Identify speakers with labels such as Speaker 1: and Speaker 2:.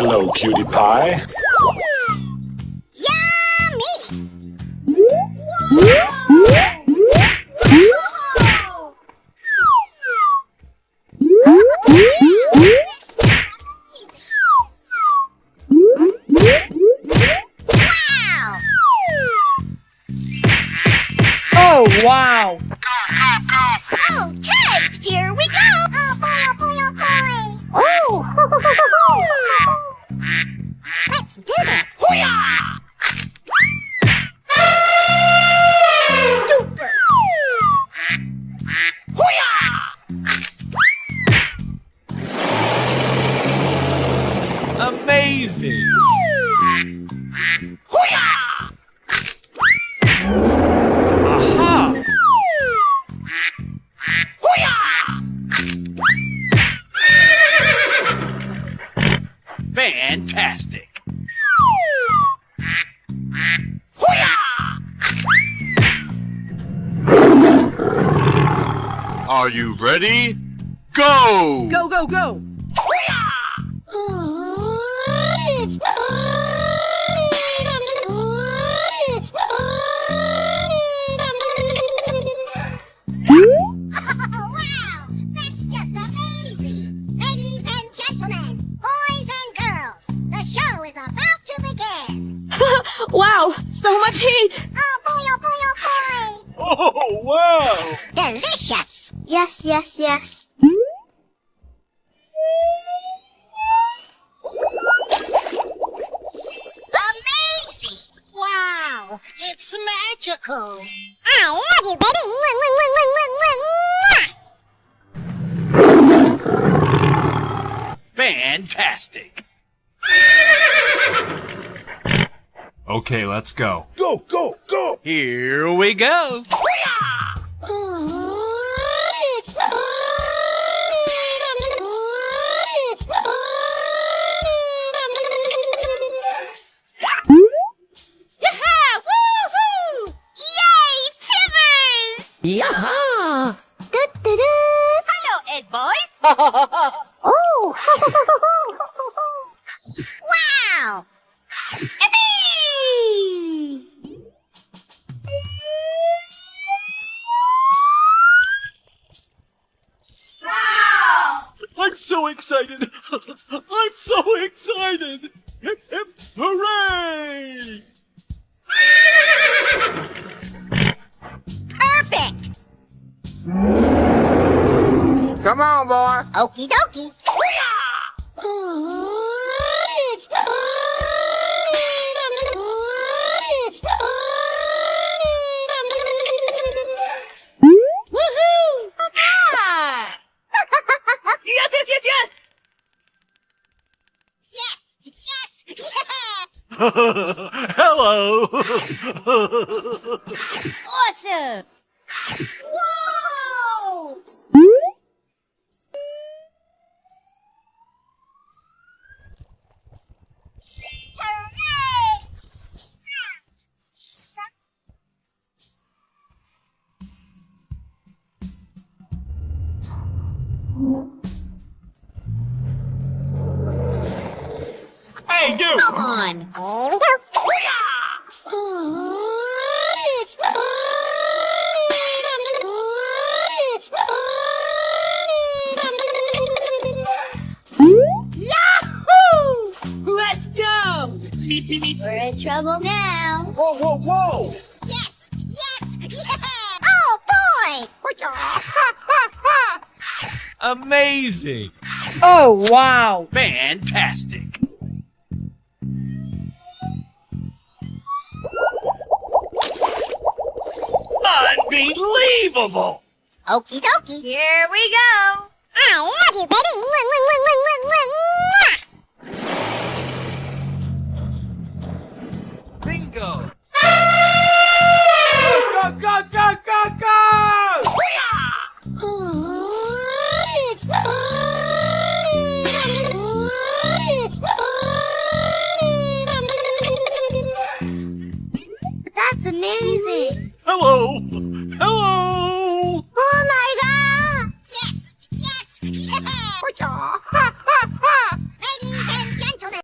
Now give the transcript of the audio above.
Speaker 1: Hello, cutie pie.
Speaker 2: Yummy!
Speaker 3: Oh, wow!
Speaker 2: Okay, here we go! Oh boy, oh boy, oh boy! Oh! Let's do this! Super!
Speaker 4: Amazing! Aha! Fantastic! Are you ready? Go!
Speaker 3: Go, go, go!
Speaker 2: Wow! That's just amazing! Ladies and gentlemen, boys and girls, the show is about to begin!
Speaker 3: Wow! So much heat!
Speaker 2: Oh boy, oh boy, oh boy!
Speaker 4: Oh, wow!
Speaker 2: Delicious!
Speaker 5: Yes, yes, yes.
Speaker 2: Amazing! Wow! It's magical! I love you, baby!
Speaker 4: Fantastic!
Speaker 6: Okay, let's go.
Speaker 4: Go, go, go! Here we go!
Speaker 2: Yay, Timbers!
Speaker 3: Yaha!
Speaker 2: Hello, Ed boy!
Speaker 5: Oh!
Speaker 2: Wow! Yippee!
Speaker 4: I'm so excited! I'm so excited! Hip, hip, hooray!
Speaker 2: Perfect!
Speaker 3: Come on, boy!
Speaker 2: Okie dokie! Woohoo!
Speaker 3: Yes, yes, yes, yes!
Speaker 2: Yes! Yes! Yes!
Speaker 4: Hello!
Speaker 2: Awesome! Whoa! Hooray!
Speaker 4: Hey, you!
Speaker 2: Come on! Here we go!
Speaker 3: Yahoo! Let's go!
Speaker 5: We're in trouble now.
Speaker 4: Whoa, whoa, whoa!
Speaker 2: Yes! Yes! Yeah! Oh boy!
Speaker 4: Amazing!
Speaker 3: Oh, wow!
Speaker 4: Fantastic! Unbelievable!
Speaker 2: Okie dokie!
Speaker 5: Here we go.
Speaker 2: I love you, baby!
Speaker 4: Bingo!
Speaker 6: Go, go, go, go, go!
Speaker 5: That's amazing.
Speaker 4: Hello!